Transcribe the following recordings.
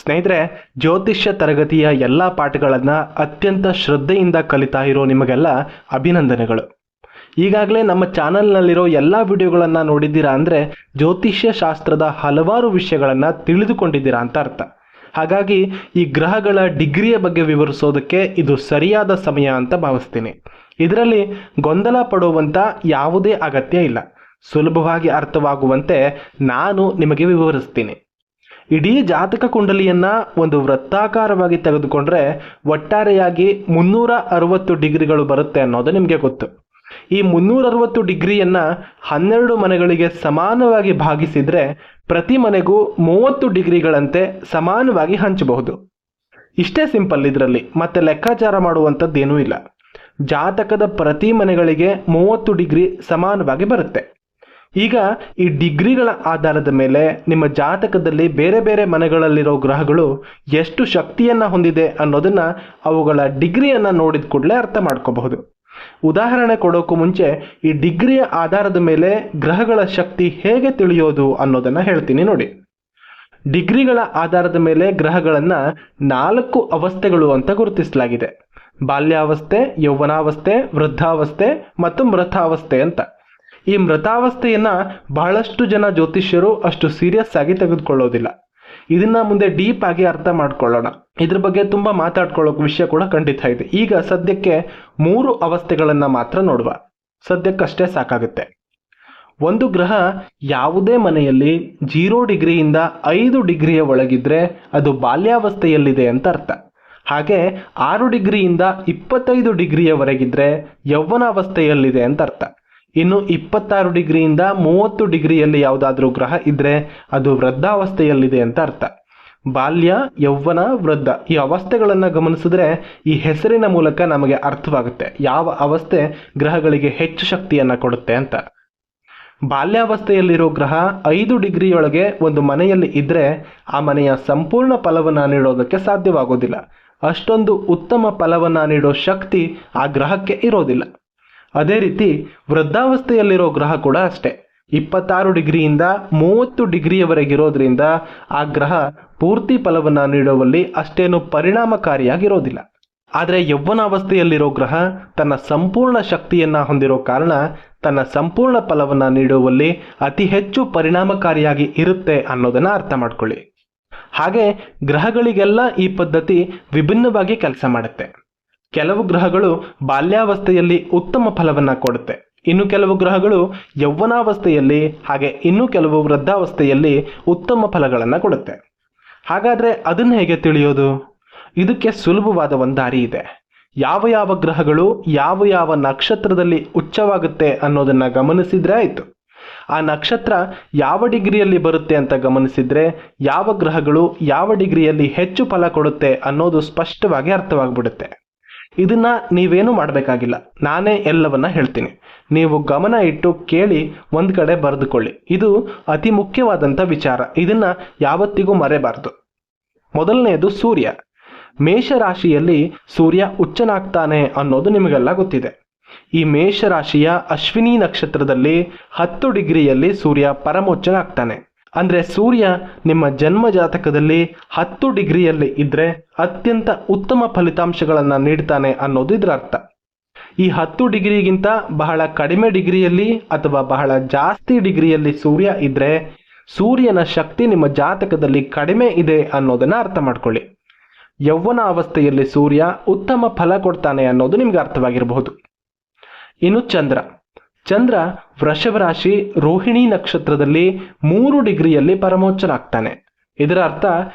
ಸ್ನೇಹಿತರೆ, ಜ್ಯೋತಿಷ್ಯ ತರಗತಿಯ ಎಲ್ಲ ಪಾಠಗಳನ್ನು ಅತ್ಯಂತ ಶ್ರದ್ಧೆಯಿಂದ ಕಲಿತಾ ಇರೋ ನಿಮಗೆಲ್ಲ ಅಭಿನಂದನೆಗಳು. ಈಗಾಗಲೇ ನಮ್ಮ ಚಾನಲ್ನಲ್ಲಿರೋ ಎಲ್ಲ ವಿಡಿಯೋಗಳನ್ನು ನೋಡಿದ್ದೀರಾ ಅಂದರೆ ಜ್ಯೋತಿಷ್ಯ ಶಾಸ್ತ್ರದ ಹಲವಾರು ವಿಷಯಗಳನ್ನು ತಿಳಿದುಕೊಂಡಿದ್ದೀರಾ ಅಂತ ಅರ್ಥ. ಹಾಗಾಗಿ ಈ ಗ್ರಹಗಳ ಡಿಗ್ರಿಯ ಬಗ್ಗೆ ವಿವರಿಸೋದಕ್ಕೆ ಇದು ಸರಿಯಾದ ಸಮಯ ಅಂತ ಭಾವಿಸ್ತೀನಿ. ಇದರಲ್ಲಿ ಗೊಂದಲ ಪಡುವಂಥ ಯಾವುದೇ ಅಗತ್ಯ ಇಲ್ಲ. ಸುಲಭವಾಗಿ ಅರ್ಥವಾಗುವಂತೆ ನಾನು ನಿಮಗೆ ವಿವರಿಸ್ತೀನಿ. ಇಡೀ ಜಾತಕ ಕುಂಡಲಿಯನ್ನು ಒಂದು ವೃತ್ತಾಕಾರವಾಗಿ ತೆಗೆದುಕೊಂಡ್ರೆ ಒಟ್ಟಾರೆಯಾಗಿ 360 ಡಿಗ್ರಿಗಳು ಬರುತ್ತೆ ಅನ್ನೋದು ನಿಮಗೆ ಗೊತ್ತು. ಈ 360 ಡಿಗ್ರಿಯನ್ನು 12 ಮನೆಗಳಿಗೆ ಸಮಾನವಾಗಿ ಭಾಗಿಸಿದರೆ ಪ್ರತಿ ಮನೆಗೂ 30 ಡಿಗ್ರಿಗಳಂತೆ ಸಮಾನವಾಗಿ ಹಂಚಬಹುದು. ಇಷ್ಟೇ ಸಿಂಪಲ್. ಇದರಲ್ಲಿ ಮತ್ತೆ ಲೆಕ್ಕಾಚಾರ ಮಾಡುವಂಥದ್ದೇನೂ ಇಲ್ಲ. ಜಾತಕದ ಪ್ರತಿ ಮನೆಗಳಿಗೆ 30 ಡಿಗ್ರಿ ಸಮಾನವಾಗಿ ಬರುತ್ತೆ. ಈಗ ಈ ಡಿಗ್ರಿಗಳ ಆಧಾರದ ಮೇಲೆ ನಿಮ್ಮ ಜಾತಕದಲ್ಲಿ ಬೇರೆ ಬೇರೆ ಮನೆಗಳಲ್ಲಿರೋ ಗ್ರಹಗಳು ಎಷ್ಟು ಶಕ್ತಿಯನ್ನು ಹೊಂದಿದೆ ಅನ್ನೋದನ್ನು ಅವುಗಳ ಡಿಗ್ರಿಯನ್ನು ನೋಡಿದ ಕೂಡಲೇ ಅರ್ಥ ಮಾಡ್ಕೋಬಹುದು. ಉದಾಹರಣೆ ಕೊಡೋಕ್ಕೂ ಮುಂಚೆ ಈ ಡಿಗ್ರಿಯ ಆಧಾರದ ಮೇಲೆ ಗ್ರಹಗಳ ಶಕ್ತಿ ಹೇಗೆ ತಿಳಿಯೋದು ಅನ್ನೋದನ್ನು ಹೇಳ್ತೀನಿ ನೋಡಿ. ಡಿಗ್ರಿಗಳ ಆಧಾರದ ಮೇಲೆ ಗ್ರಹಗಳನ್ನು 4 ಅವಸ್ಥೆಗಳು ಅಂತ ಗುರುತಿಸಲಾಗಿದೆ. ಬಾಲ್ಯಾವಸ್ಥೆ, ಯೌವನಾವಸ್ಥೆ, ವೃದ್ಧಾವಸ್ಥೆ ಮತ್ತು ಮೃತಾವಸ್ಥೆ ಅಂತ. ಈ ಮೃತಾವಸ್ಥೆಯನ್ನು ಬಹಳಷ್ಟು ಜನ ಜ್ಯೋತಿಷ್ಯರು ಅಷ್ಟು ಸೀರಿಯಸ್ ಆಗಿ ತೆಗೆದುಕೊಳ್ಳೋದಿಲ್ಲ. ಇದನ್ನ ಮುಂದೆ ಡೀಪ್ ಆಗಿ ಅರ್ಥ ಮಾಡ್ಕೊಳ್ಳೋಣ. ಇದ್ರ ಬಗ್ಗೆ ತುಂಬ ಮಾತಾಡ್ಕೊಳ್ಳೋಕೆ ವಿಷಯ ಕೂಡ ಖಂಡಿತ ಇದೆ. ಈಗ ಸದ್ಯಕ್ಕೆ 3 ಅವಸ್ಥೆಗಳನ್ನು ಮಾತ್ರ ನೋಡುವ. ಸದ್ಯಕ್ಕಷ್ಟೇ ಸಾಕಾಗುತ್ತೆ. ಒಂದು ಗ್ರಹ ಯಾವುದೇ ಮನೆಯಲ್ಲಿ 0 ಡಿಗ್ರಿಯಿಂದ 5 ಡಿಗ್ರಿಯ ಒಳಗಿದ್ರೆ ಅದು ಬಾಲ್ಯಾವಸ್ಥೆಯಲ್ಲಿದೆ ಅಂತ ಅರ್ಥ. ಹಾಗೆ 6 ಡಿಗ್ರಿಯಿಂದ 25 ಡಿಗ್ರಿಯವರೆಗಿದ್ರೆ ಯೌವನಾವಸ್ಥೆಯಲ್ಲಿದೆ ಅಂತ ಅರ್ಥ. ಇನ್ನು 26 ಡಿಗ್ರಿಯಿಂದ 30 ಡಿಗ್ರಿಯಲ್ಲಿ ಯಾವುದಾದ್ರೂ ಗ್ರಹ ಇದ್ರೆ ಅದು ವೃದ್ಧಾವಸ್ಥೆಯಲ್ಲಿದೆ ಅಂತ ಅರ್ಥ. ಬಾಲ್ಯ, ಯೌವನ, ವೃದ್ಧ ಈ ಅವಸ್ಥೆಗಳನ್ನು ಗಮನಿಸಿದ್ರೆ ಈ ಹೆಸರಿನ ಮೂಲಕ ನಮಗೆ ಅರ್ಥವಾಗುತ್ತೆ ಯಾವ ಅವಸ್ಥೆ ಗ್ರಹಗಳಿಗೆ ಹೆಚ್ಚು ಶಕ್ತಿಯನ್ನು ಕೊಡುತ್ತೆ ಅಂತ. ಬಾಲ್ಯಾವಸ್ಥೆಯಲ್ಲಿರೋ ಗ್ರಹ 5 ಡಿಗ್ರಿಯೊಳಗೆ ಒಂದು ಮನೆಯಲ್ಲಿ ಇದ್ರೆ ಆ ಮನೆಯ ಸಂಪೂರ್ಣ ಫಲವನ್ನು ನೀಡೋದಕ್ಕೆ ಸಾಧ್ಯವಾಗೋದಿಲ್ಲ. ಅಷ್ಟೊಂದು ಉತ್ತಮ ಫಲವನ್ನು ನೀಡೋ ಶಕ್ತಿ ಆ ಗ್ರಹಕ್ಕೆ ಇರೋದಿಲ್ಲ. ಅದೇ ರೀತಿ ವೃದ್ಧಾವಸ್ಥೆಯಲ್ಲಿರೋ ಗ್ರಹ ಕೂಡ ಅಷ್ಟೇ. 26 ಡಿಗ್ರಿಯಿಂದ 30 ಡಿಗ್ರಿಯವರೆಗಿರೋದ್ರಿಂದ ಆ ಗ್ರಹ ಪೂರ್ತಿ ಫಲವನ್ನು ನೀಡುವಲ್ಲಿ ಅಷ್ಟೇನು ಪರಿಣಾಮಕಾರಿಯಾಗಿರೋದಿಲ್ಲ. ಆದರೆ ಯೌವನಾವಸ್ಥೆಯಲ್ಲಿರೋ ಗ್ರಹ ತನ್ನ ಸಂಪೂರ್ಣ ಶಕ್ತಿಯನ್ನು ಹೊಂದಿರೋ ಕಾರಣ ತನ್ನ ಸಂಪೂರ್ಣ ಫಲವನ್ನು ನೀಡುವಲ್ಲಿ ಅತಿ ಹೆಚ್ಚು ಪರಿಣಾಮಕಾರಿಯಾಗಿ ಇರುತ್ತೆ ಅನ್ನೋದನ್ನು ಅರ್ಥ ಮಾಡ್ಕೊಳ್ಳಿ. ಹಾಗೆ ಗ್ರಹಗಳಿಗೆಲ್ಲ ಈ ಪದ್ಧತಿ ವಿಭಿನ್ನವಾಗಿ ಕೆಲಸ ಮಾಡುತ್ತೆ. ಕೆಲವು ಗ್ರಹಗಳು ಬಾಲ್ಯಾವಸ್ಥೆಯಲ್ಲಿ ಉತ್ತಮ ಫಲವನ್ನು ಕೊಡುತ್ತೆ. ಇನ್ನು ಕೆಲವು ಗ್ರಹಗಳು ಯೌವನಾವಸ್ಥೆಯಲ್ಲಿ, ಹಾಗೆ ಇನ್ನು ಕೆಲವು ವೃದ್ಧಾವಸ್ಥೆಯಲ್ಲಿ ಉತ್ತಮ ಫಲಗಳನ್ನು ಕೊಡುತ್ತೆ. ಹಾಗಾದರೆ ಅದನ್ನು ಹೇಗೆ ತಿಳಿಯೋದು? ಇದಕ್ಕೆ ಸುಲಭವಾದ ಒಂದು ದಾರಿ ಇದೆ. ಯಾವ ಯಾವ ಗ್ರಹಗಳು ಯಾವ ಯಾವ ನಕ್ಷತ್ರದಲ್ಲಿ ಉಚ್ಚವಾಗುತ್ತೆ ಅನ್ನೋದನ್ನು ಗಮನಿಸಿದ್ರೆ ಆಯಿತು. ಆ ನಕ್ಷತ್ರ ಯಾವ ಡಿಗ್ರಿಯಲ್ಲಿ ಬರುತ್ತೆ ಅಂತ ಗಮನಿಸಿದ್ರೆ ಯಾವ ಗ್ರಹಗಳು ಯಾವ ಡಿಗ್ರಿಯಲ್ಲಿ ಹೆಚ್ಚು ಫಲ ಕೊಡುತ್ತೆ ಅನ್ನೋದು ಸ್ಪಷ್ಟವಾಗಿ ಅರ್ಥವಾಗ್ಬಿಡುತ್ತೆ. ಇದನ್ನ ನೀವೇನು ಮಾಡಬೇಕಾಗಿಲ್ಲ, ನಾನೇ ಎಲ್ಲವನ್ನ ಹೇಳ್ತೀನಿ. ನೀವು ಗಮನ ಇಟ್ಟು ಕೇಳಿ ಒಂದು ಕಡೆ ಬರೆದುಕೊಳ್ಳಿ. ಇದು ಅತಿ ಮುಖ್ಯವಾದಂಥ ವಿಚಾರ. ಇದನ್ನ ಯಾವತ್ತಿಗೂ ಮರೆಯಬಾರದು. ಮೊದಲನೆಯದು ಸೂರ್ಯ. ಮೇಷರಾಶಿಯಲ್ಲಿ ಸೂರ್ಯ ಉಚ್ಚನಾಗ್ತಾನೆ ಅನ್ನೋದು ನಿಮಗೆಲ್ಲ ಗೊತ್ತಿದೆ. ಈ ಮೇಷರಾಶಿಯ ಅಶ್ವಿನಿ ನಕ್ಷತ್ರದಲ್ಲಿ 10 ಡಿಗ್ರಿಯಲ್ಲಿ ಸೂರ್ಯ ಪರಮೋಚ್ಚನಾಗ್ತಾನೆ. ಅಂದರೆ ಸೂರ್ಯ ನಿಮ್ಮ ಜನ್ಮ ಜಾತಕದಲ್ಲಿ 10 ಡಿಗ್ರಿಯಲ್ಲಿ ಇದ್ರೆ ಅತ್ಯಂತ ಉತ್ತಮ ಫಲಿತಾಂಶಗಳನ್ನು ನೀಡ್ತಾನೆ ಅನ್ನೋದು ಇದರ ಅರ್ಥ. ಈ 10 ಡಿಗ್ರಿಗಿಂತ ಬಹಳ ಕಡಿಮೆ ಡಿಗ್ರಿಯಲ್ಲಿ ಅಥವಾ ಬಹಳ ಜಾಸ್ತಿ ಡಿಗ್ರಿಯಲ್ಲಿ ಸೂರ್ಯ ಇದ್ರೆ ಸೂರ್ಯನ ಶಕ್ತಿ ನಿಮ್ಮ ಜಾತಕದಲ್ಲಿ ಕಡಿಮೆ ಇದೆ ಅನ್ನೋದನ್ನ ಅರ್ಥ ಮಾಡ್ಕೊಳ್ಳಿ. ಯೌವನ ಅವಸ್ಥೆಯಲ್ಲಿ ಸೂರ್ಯ ಉತ್ತಮ ಫಲ ಕೊಡ್ತಾನೆ ಅನ್ನೋದು ನಿಮ್ಗೆ ಅರ್ಥವಾಗಿರಬಹುದು. ಇನ್ನು ಚಂದ್ರ ವೃಷಭ ರಾಶಿ ರೋಹಿಣಿ ನಕ್ಷತ್ರದಲ್ಲಿ 3 ಡಿಗ್ರಿಯಲ್ಲಿ ಪರಮೋಚ್ಚನಾಗ್ತಾನೆ. ಇದರ ಅರ್ಥ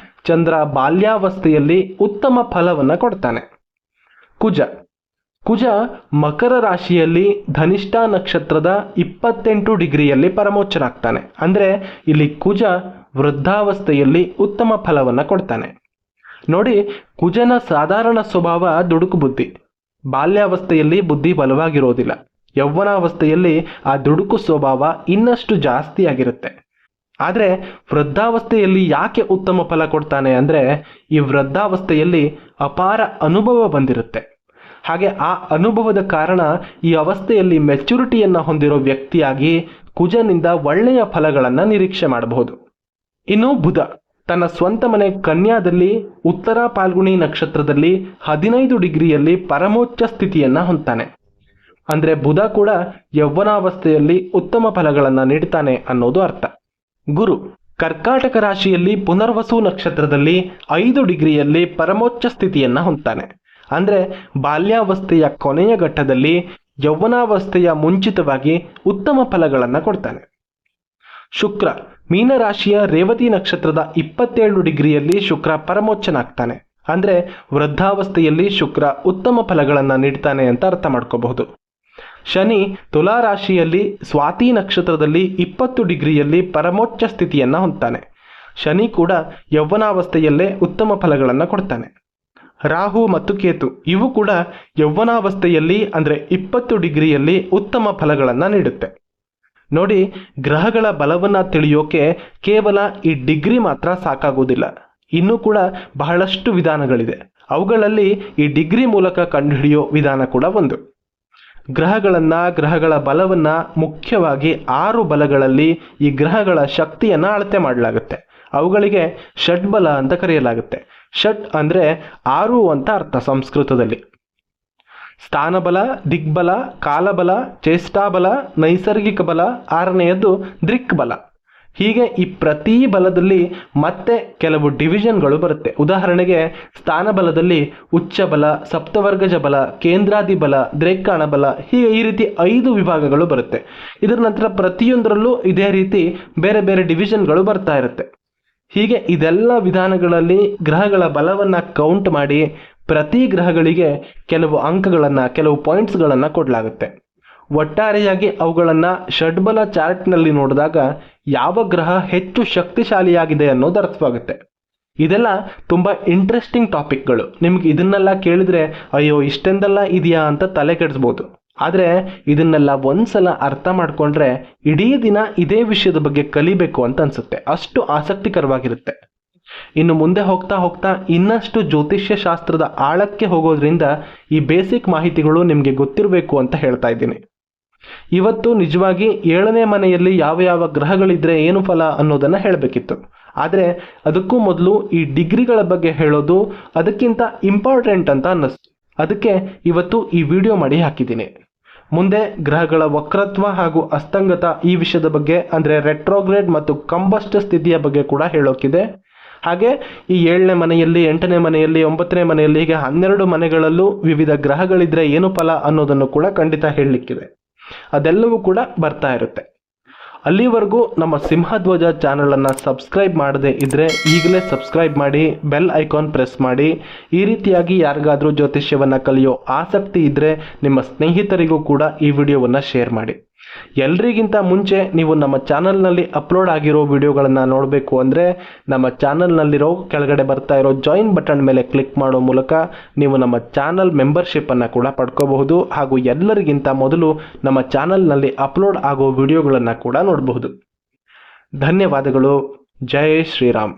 ಚಂದ್ರ ಬಾಲ್ಯಾವಸ್ಥೆಯಲ್ಲಿ ಉತ್ತಮ ಫಲವನ್ನು ಕೊಡ್ತಾನೆ. ಕುಜ ಮಕರ ರಾಶಿಯಲ್ಲಿ ಧನಿಷ್ಠ ನಕ್ಷತ್ರದ 28 ಡಿಗ್ರಿಯಲ್ಲಿ ಪರಮೋಚ್ಚನಾಗ್ತಾನೆ. ಅಂದರೆ ಇಲ್ಲಿ ಕುಜ ವೃದ್ಧಾವಸ್ಥೆಯಲ್ಲಿ ಉತ್ತಮ ಫಲವನ್ನು ಕೊಡ್ತಾನೆ. ನೋಡಿ, ಕುಜನ ಸಾಧಾರಣ ಸ್ವಭಾವ ದುಡುಕು ಬುದ್ಧಿ. ಬಾಲ್ಯಾವಸ್ಥೆಯಲ್ಲಿ ಬುದ್ಧಿ ಬಲವಾಗಿರೋದಿಲ್ಲ. ಯೌವನಾವಸ್ಥೆಯಲ್ಲಿ ಆ ದುಡುಕು ಸ್ವಭಾವ ಇನ್ನಷ್ಟು ಜಾಸ್ತಿ ಆಗಿರುತ್ತೆ. ಆದರೆ ವೃದ್ಧಾವಸ್ಥೆಯಲ್ಲಿ ಯಾಕೆ ಉತ್ತಮ ಫಲ ಕೊಡ್ತಾನೆ ಅಂದರೆ ಈ ವೃದ್ಧಾವಸ್ಥೆಯಲ್ಲಿ ಅಪಾರ ಅನುಭವ ಬಂದಿರುತ್ತೆ. ಹಾಗೆ ಆ ಅನುಭವದ ಕಾರಣ ಈ ಅವಸ್ಥೆಯಲ್ಲಿ ಮೆಚುರಿಟಿಯನ್ನು ಹೊಂದಿರೋ ವ್ಯಕ್ತಿಯಾಗಿ ಕುಜನಿಂದ ಒಳ್ಳೆಯ ಫಲಗಳನ್ನು ನಿರೀಕ್ಷೆ ಮಾಡಬಹುದು. ಇನ್ನು ತನ್ನ ಸ್ವಂತ ಮನೆ ಕನ್ಯಾದಲ್ಲಿ ಉತ್ತರ ಪಾಲ್ಗುಣಿ ನಕ್ಷತ್ರದಲ್ಲಿ 15 ಡಿಗ್ರಿಯಲ್ಲಿ ಪರಮೋಚ್ಚ ಸ್ಥಿತಿಯನ್ನ ಹೊಂದ್ತಾನೆ. ಅಂದ್ರೆ ಬುಧ ಕೂಡ ಯೌವನಾವಸ್ಥೆಯಲ್ಲಿ ಉತ್ತಮ ಫಲಗಳನ್ನ ನೀಡ್ತಾನೆ ಅನ್ನೋದು ಅರ್ಥ. ಗುರು ಕರ್ಕಾಟಕ ರಾಶಿಯಲ್ಲಿ ಪುನರ್ವಸು ನಕ್ಷತ್ರದಲ್ಲಿ 5 ಡಿಗ್ರಿಯಲ್ಲಿ ಪರಮೋಚ್ಚ ಸ್ಥಿತಿಯನ್ನ ಹೊಂದ್ತಾನೆ. ಅಂದ್ರೆ ಬಾಲ್ಯಾವಸ್ಥೆಯ ಕೊನೆಯ ಘಟ್ಟದಲ್ಲಿ ಯೌವನಾವಸ್ಥೆಯ ಮುಂಚಿತವಾಗಿ ಉತ್ತಮ ಫಲಗಳನ್ನ ಕೊಡ್ತಾನೆ. ಶುಕ್ರ ಮೀನರಾಶಿಯ ರೇವತಿ ನಕ್ಷತ್ರದ 27 ಡಿಗ್ರಿಯಲ್ಲಿ ಶುಕ್ರ ಪರಮೋಚ್ಚನಾಗ್ತಾನೆ. ಅಂದ್ರೆ ವೃದ್ಧಾವಸ್ಥೆಯಲ್ಲಿ ಶುಕ್ರ ಉತ್ತಮ ಫಲಗಳನ್ನ ನೀಡ್ತಾನೆ ಅಂತ ಅರ್ಥ ಮಾಡ್ಕೋಬಹುದು. ಶನಿ ತುಲಾ ರಾಶಿಯಲ್ಲಿ ಸ್ವಾತಿ ನಕ್ಷತ್ರದಲ್ಲಿ 20 ಡಿಗ್ರಿಯಲ್ಲಿ ಪರಮೋಚ್ಚ ಸ್ಥಿತಿಯನ್ನ ಹೊಂದ್ತಾನೆ. ಶನಿ ಕೂಡ ಯೌವನಾವಸ್ಥೆಯಲ್ಲೇ ಉತ್ತಮ ಫಲಗಳನ್ನ ಕೊಡ್ತಾನೆ. ರಾಹು ಮತ್ತು ಕೇತು ಇವು ಕೂಡ ಯೌವನಾವಸ್ಥೆಯಲ್ಲಿ ಅಂದ್ರೆ 20 ಡಿಗ್ರಿಯಲ್ಲಿ ಉತ್ತಮ ಫಲಗಳನ್ನ ನೀಡುತ್ತೆ. ನೋಡಿ, ಗ್ರಹಗಳ ಬಲವನ್ನ ತಿಳಿಯೋಕೆ ಕೇವಲ ಈ ಡಿಗ್ರಿ ಮಾತ್ರ ಸಾಕಾಗುವುದಿಲ್ಲ. ಇನ್ನೂ ಕೂಡ ಬಹಳಷ್ಟು ವಿಧಾನಗಳಿದೆ. ಅವುಗಳಲ್ಲಿ ಈ ಡಿಗ್ರಿ ಮೂಲಕ ಕಂಡುಹಿಡಿಯೋ ವಿಧಾನ ಕೂಡ ಒಂದು. ಗ್ರಹಗಳ ಬಲವನ್ನ ಮುಖ್ಯವಾಗಿ 6 ಬಲಗಳಲ್ಲಿ ಈ ಗ್ರಹಗಳ ಶಕ್ತಿಯನ್ನ ಅಳತೆ ಮಾಡಲಾಗುತ್ತೆ. ಅವುಗಳಿಗೆ ಷಡ್ಬಲ ಅಂತ ಕರೆಯಲಾಗುತ್ತೆ. ಷಟ್ ಅಂದ್ರೆ 6 ಅಂತ ಅರ್ಥ ಸಂಸ್ಕೃತದಲ್ಲಿ. ಸ್ಥಾನಬಲ, ದಿಗ್ಬಲ, ಕಾಲಬಲ, ಚೇಷ್ಟಾಬಲ, ನೈಸರ್ಗಿಕ ಬಲ, 6ನೆಯದ್ದು ದೃಕ್ಬಲ. ಹೀಗೆ ಈ ಪ್ರತಿ ಬಲದಲ್ಲಿ ಮತ್ತೆ ಕೆಲವು ಡಿವಿಷನ್ಗಳು ಬರುತ್ತೆ. ಉದಾಹರಣೆಗೆ ಸ್ಥಾನಬಲದಲ್ಲಿ ಉಚ್ಚ ಬಲ, ಸಪ್ತವರ್ಗಜ ಬಲ, ಕೇಂದ್ರಾದಿ ಬಲ, ದ್ರೇಕಾಣ ಬಲ, ಹೀಗೆ ಈ ರೀತಿ 5 ವಿಭಾಗಗಳು ಬರುತ್ತೆ. ಇದರ ನಂತರ ಪ್ರತಿಯೊಂದರಲ್ಲೂ ಇದೇ ರೀತಿ ಬೇರೆ ಬೇರೆ ಡಿವಿಷನ್ಗಳು ಬರ್ತಾ ಇರುತ್ತೆ. ಹೀಗೆ ಇದೆಲ್ಲ ವಿಧಾನಗಳಲ್ಲಿ ಗ್ರಹಗಳ ಬಲವನ್ನ ಕೌಂಟ್ ಮಾಡಿ ಪ್ರತಿ ಗ್ರಹಗಳಿಗೆ ಕೆಲವು ಅಂಕಗಳನ್ನ, ಕೆಲವು ಪಾಯಿಂಟ್ಸ್ಗಳನ್ನ ಕೊಡಲಾಗುತ್ತೆ. ಒಟ್ಟಾರೆಯಾಗಿ ಅವುಗಳನ್ನ ಷಡ್ಬಲ ಚಾರ್ಟ್ನಲ್ಲಿ ನೋಡಿದಾಗ ಯಾವ ಗ್ರಹ ಹೆಚ್ಚು ಶಕ್ತಿಶಾಲಿಯಾಗಿದೆ ಅನ್ನೋದು ಅರ್ಥವಾಗುತ್ತೆ. ಇದೆಲ್ಲ ತುಂಬಾ ಇಂಟ್ರೆಸ್ಟಿಂಗ್ ಟಾಪಿಕ್ಗಳು. ನಿಮ್ಗೆ ಇದನ್ನೆಲ್ಲ ಕೇಳಿದ್ರೆ ಅಯ್ಯೋ ಇಷ್ಟೆಂದೆಲ್ಲ ಇದೆಯಾ ಅಂತ ತಲೆ ಕೆಡಿಸ್ಬೋದು. ಆದರೆ ಇದನ್ನೆಲ್ಲ ಒಂದ್ಸಲ ಅರ್ಥ ಮಾಡ್ಕೊಂಡ್ರೆ ಇಡೀ ದಿನ ಇದೇ ವಿಷಯದ ಬಗ್ಗೆ ಕಲಿಬೇಕು ಅಂತ ಅನ್ಸುತ್ತೆ. ಅಷ್ಟು ಆಸಕ್ತಿಕರವಾಗಿರುತ್ತೆ. ಇನ್ನು ಮುಂದೆ ಹೋಗ್ತಾ ಹೋಗ್ತಾ ಇನ್ನಷ್ಟು ಜ್ಯೋತಿಷ್ಯ ಶಾಸ್ತ್ರದ ಆಳಕ್ಕೆ ಹೋಗೋದ್ರಿಂದ ಈ ಬೇಸಿಕ್ ಮಾಹಿತಿಗಳು ನಿಮಗೆ ಗೊತ್ತಿರಬೇಕು ಅಂತ ಹೇಳ್ತಾ ಇದ್ದೀನಿ. ಇವತ್ತು ನಿಜವಾಗಿ 7ನೇ ಮನೆಯಲ್ಲಿ ಯಾವ ಯಾವ ಗ್ರಹಗಳಿದ್ರೆ ಏನು ಫಲ ಅನ್ನೋದನ್ನ ಹೇಳಬೇಕಿತ್ತು. ಆದರೆ ಅದಕ್ಕೂ ಮೊದಲು ಈ ಡಿಗ್ರಿಗಳ ಬಗ್ಗೆ ಹೇಳೋದು ಅದಕ್ಕಿಂತ ಇಂಪಾರ್ಟೆಂಟ್ ಅಂತ ಅನ್ನಿಸ್ತು. ಅದಕ್ಕೆ ಇವತ್ತು ಈ ವಿಡಿಯೋ ಮಾಡಿ ಹಾಕಿದ್ದೀನಿ. ಮುಂದೆ ಗ್ರಹಗಳ ವಕ್ರತ್ವ ಹಾಗೂ ಅಸ್ತಂಗತ ಈ ವಿಷಯದ ಬಗ್ಗೆ, ಅಂದರೆ ರೆಟ್ರೋಗ್ರೇಡ್ ಮತ್ತು ಕಂಬಸ್ಟ್ ಸ್ಥಿತಿಯ ಬಗ್ಗೆ ಕೂಡ ಹೇಳೋಕಿದೆ. ಹಾಗೆ ಈ 7ನೇ ಮನೆಯಲ್ಲಿ, 8ನೇ ಮನೆಯಲ್ಲಿ, 9ನೇ ಮನೆಯಲ್ಲಿ, ಹೀಗೆ 12 ಮನೆಗಳಲ್ಲೂ ವಿವಿಧ ಗ್ರಹಗಳಿದ್ರೆ ಏನು ಫಲ ಅನ್ನೋದನ್ನು ಕೂಡ ಖಂಡಿತ ಹೇಳಲಿಕ್ಕಿದೆ. ಅದೆಲ್ಲವೂ ಕೂಡ ಬರ್ತಾ ಇರುತ್ತೆ. ಅಲ್ಲಿವರೆಗೂ ನಮ್ಮ ಸಿಂಹಧ್ವಜ ಚಾನಲನ್ನು ಸಬ್ಸ್ಕ್ರೈಬ್ ಮಾಡದೇ ಇದ್ದರೆ ಈಗಲೇ ಸಬ್ಸ್ಕ್ರೈಬ್ ಮಾಡಿ, ಬೆಲ್ ಐಕಾನ್ ಪ್ರೆಸ್ ಮಾಡಿ. ಈ ರೀತಿಯಾಗಿ ಯಾರಿಗಾದರೂ ಜ್ಯೋತಿಷ್ಯವನ್ನು ಕಲಿಯೋ ಆಸಕ್ತಿ ಇದ್ದರೆ ನಿಮ್ಮ ಸ್ನೇಹಿತರಿಗೂ ಕೂಡ ಈ ವಿಡಿಯೋವನ್ನು ಶೇರ್ ಮಾಡಿ. ಎಲ್ರಿಗಿಂತ ಮುಂಚೆ ನೀವು ನಮ್ಮ ಚಾನಲ್ನಲ್ಲಿ ಅಪ್ಲೋಡ್ ಆಗಿರೋ ವಿಡಿಯೋಗಳನ್ನು ನೋಡಬೇಕು ಅಂದರೆ ನಮ್ಮ ಚಾನಲ್ನಲ್ಲಿರೋ ಕೆಳಗಡೆ ಬರ್ತಾ ಇರೋ ಜಾಯಿನ್ ಬಟನ್ ಮೇಲೆ ಕ್ಲಿಕ್ ಮಾಡೋ ಮೂಲಕ ನೀವು ನಮ್ಮ ಚಾನಲ್ ಮೆಂಬರ್ಶಿಪ್ಪನ್ನು ಕೂಡ ಪಡ್ಕೋಬಹುದು. ಹಾಗೂ ಎಲ್ಲರಿಗಿಂತ ಮೊದಲು ನಮ್ಮ ಚಾನಲ್ನಲ್ಲಿ ಅಪ್ಲೋಡ್ ಆಗೋ ವಿಡಿಯೋಗಳನ್ನು ಕೂಡ ನೋಡಬಹುದು. ಧನ್ಯವಾದಗಳು. ಜೈ ಶ್ರೀರಾಮ್.